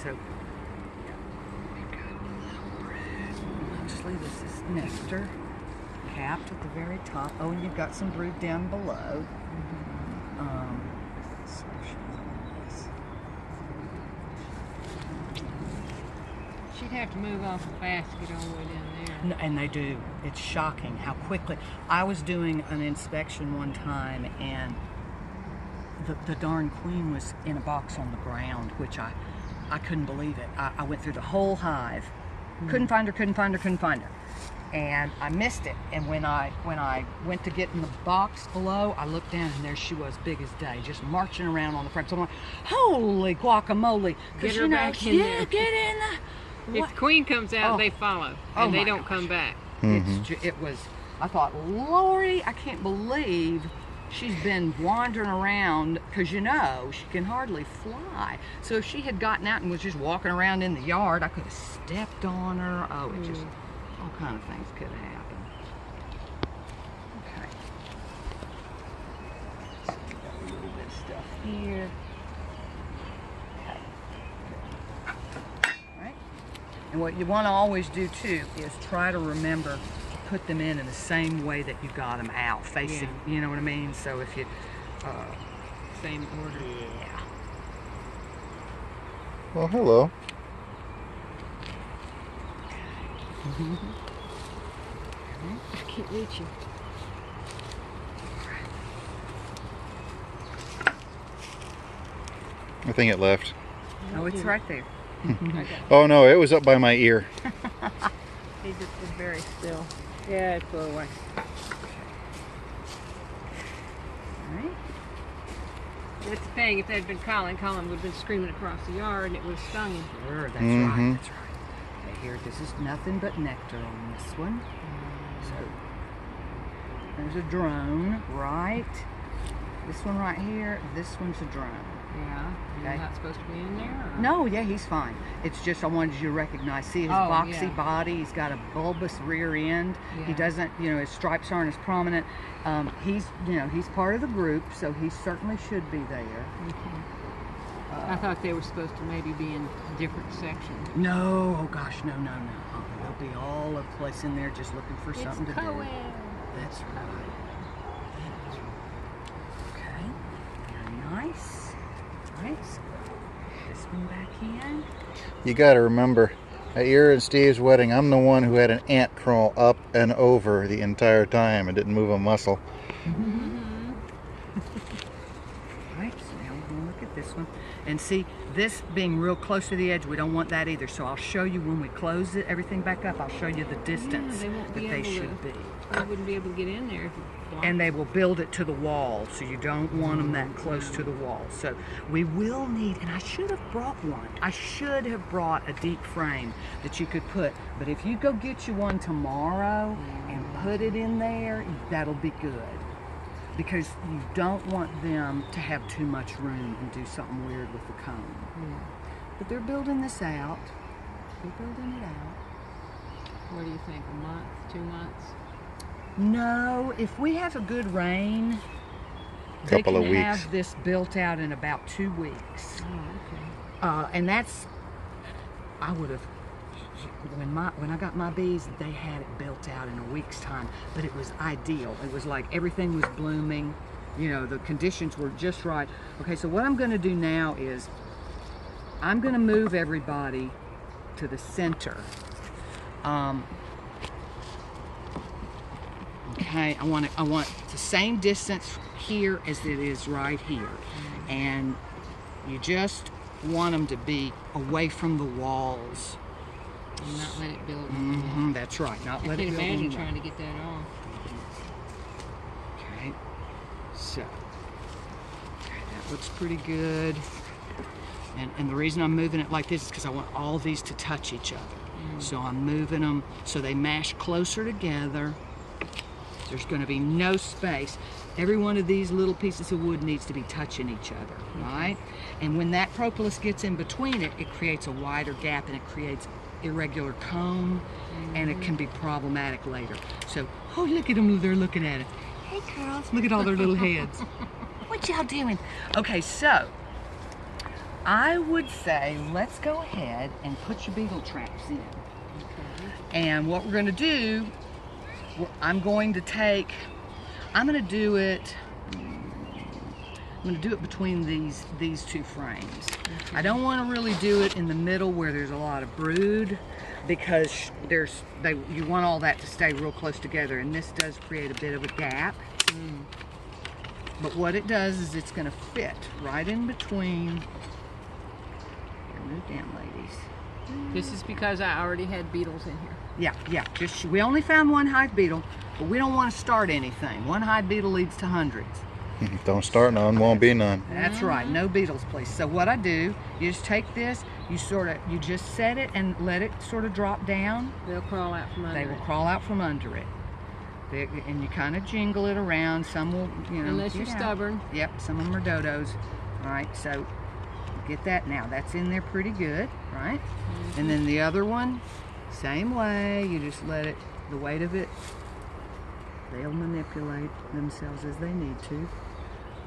So, actually, this is nectar, capped at the very top. Oh, and you've got some brood down below. She'd have to move off the basket all the way down there. No, and they do. It's shocking how quickly. I was doing an inspection one time, and the darn queen was in a box on the ground, which I couldn't believe it. I went through the whole hive, couldn't find her, and I missed it. And when I went to get in the box below, I looked down, and there she was, big as day, just marching around on the front. So I'm like, holy guacamole! Get her back in there. Get in the. If the queen comes out, they follow, and they don't come back. It was. I thought, Lordy, I can't believe she's been wandering around, because she can hardly fly. So if she had gotten out and was just walking around in the yard, I could have stepped on her. Oh, it just, all kind of things could have happened. Okay. So we got a little bit of stuff here. Okay. All right. And what you want to always do too is try to remember put them in the same way that you got them out, facing, you know what I mean? So if you, same order. Yeah. Well, hello. I can't reach you. I think it left. Oh, it's right there. Oh no, it was up by my ear. He just was very still. Yeah, it flew away. Right. That's the thing, if that had been Colin would have been screaming across the yard and it would have stung him. Sure, that's right, that's right. Okay, here, this is nothing but nectar on this one. So, there's a drone, right? This one right here, this one's a drone. Yeah, you're not supposed to be in there? Or? No, yeah, he's fine. It's just I wanted you to recognize, see his boxy body, he's got a bulbous rear end. Yeah. He doesn't, his stripes aren't as prominent. He's, he's part of the group, so he certainly should be there. I thought they were supposed to maybe be in different sections. No, oh gosh, no. They'll be all over the place in there just looking for something to do. That's right. Okay, very nice. Right, so this one back in. You got to remember, at your and Steve's wedding, I'm the one who had an ant crawl up and over the entire time and didn't move a muscle. Right, so now we're going to look at this one. And see, this being real close to the edge, we don't want that either. So I'll show you when we close everything back up, I'll show you the distance that they should be. They wouldn't be able to get in there if you blocked. And they will build it to the wall, so you don't want them that close to the wall. So we will need, and I should have brought one. I should have brought a deep frame that you could put, but if you go get you one tomorrow and put it in there, that'll be good. Because you don't want them to have too much room and do something weird with the comb. But they're building this out. They're building it out. What do you think, a month, 2 months? No, if we have a good rain, Couple of they can weeks. have this built out in about 2 weeks. Oh, okay. And that's, I would have, when I got my bees, they had it built out in a week's time, but it was ideal. It was like everything was blooming, the conditions were just right. Okay, so what I'm gonna do now is, I'm gonna move everybody to the center. Okay, I want the same distance here as it is right here. And you just want them to be away from the walls. And not let it build. That's right, not let I it can build. imagine trying to get that off. Okay, so, that looks pretty good. And the reason I'm moving it like this is because I want all these to touch each other. So I'm moving them so they mash closer together. There's going to be no space. Every one of these little pieces of wood needs to be touching each other, right? And when that propolis gets in between it, it creates a wider gap and it creates irregular comb, and it can be problematic later. So, oh, look at them, they're looking at it. Hey girls, look at all their little heads. What y'all doing? Okay, so, I would say let's go ahead and put your beetle traps in. And what we're going to do, I'm going to do it. I'm going to do it between these two frames. Okay. I don't want to really do it in the middle where there's a lot of brood, because you want all that to stay real close together, and this does create a bit of a gap. But what it does is it's going to fit right in between. Here, move down, ladies. This is because I already had beetles in here. Yeah. We only found one hive beetle, but we don't want to start anything. One hive beetle leads to hundreds. Don't start none, won't be none. That's right, no beetles, please. So what I do, you just take this, you just set it and let it sort of drop down. They'll crawl out from under They will it. crawl out from under it. And you kind of jingle it around. Some will, Unless you're get out. stubborn. Yep, some of them are dodos. All right, so get that now. That's in there pretty good, right? And then the other one, same way. You just let it, the weight of it, they'll manipulate themselves as they need to.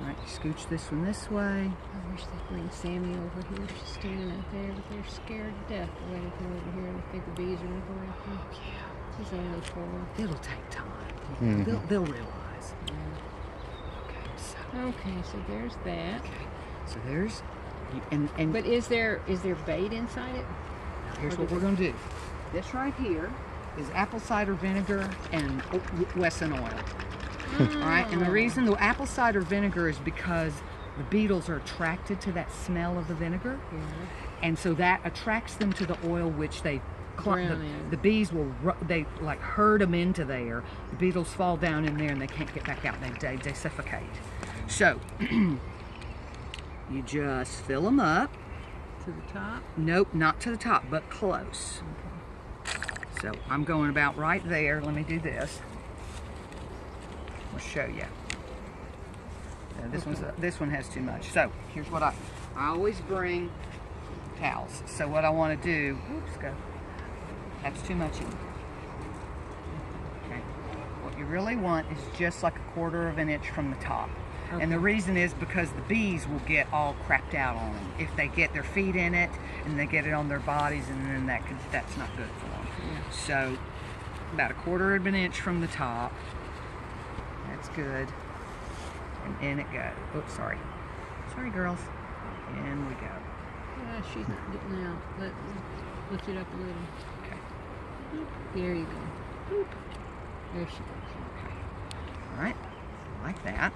All right, scooch this one this way. I wish they'd bring Sammy over here. She's standing out there, but they're scared to death waiting for her over here, and I think the bees are going to go after him. Yeah. He's only 4. It'll take time. Mhm. They'll realize. Okay, so there's that. So there's, and But is there bait inside it? here's what we're going to do. This right here is apple cider vinegar and Wesson oil. All right, and the reason the apple cider vinegar is because the beetles are attracted to that smell of the vinegar, and so that attracts them to the oil, which they Drown in. the bees will they like herd them into there. The beetles fall down in there and they can't get back out. They suffocate. So you just fill them up. To the top? Nope, not to the top, but close. So I'm going about right there. Let me do this. I'll show you. This one has too much. So here's what I always bring towels. So what I want to do, oops, go. That's too much in. Okay. What you really want is just like 1/4 of an inch from the top. Okay. And the reason is because the bees will get all crapped out on them if they get their feet in it and they get it on their bodies, and then that's not good for them. Yeah. So about 1/4 of an inch from the top. That's good. And in it goes. Oops, sorry. Sorry, girls. In we go. Yeah, she's not getting out. Lift it up a little. Okay. There you go. There she goes. All right. Like that.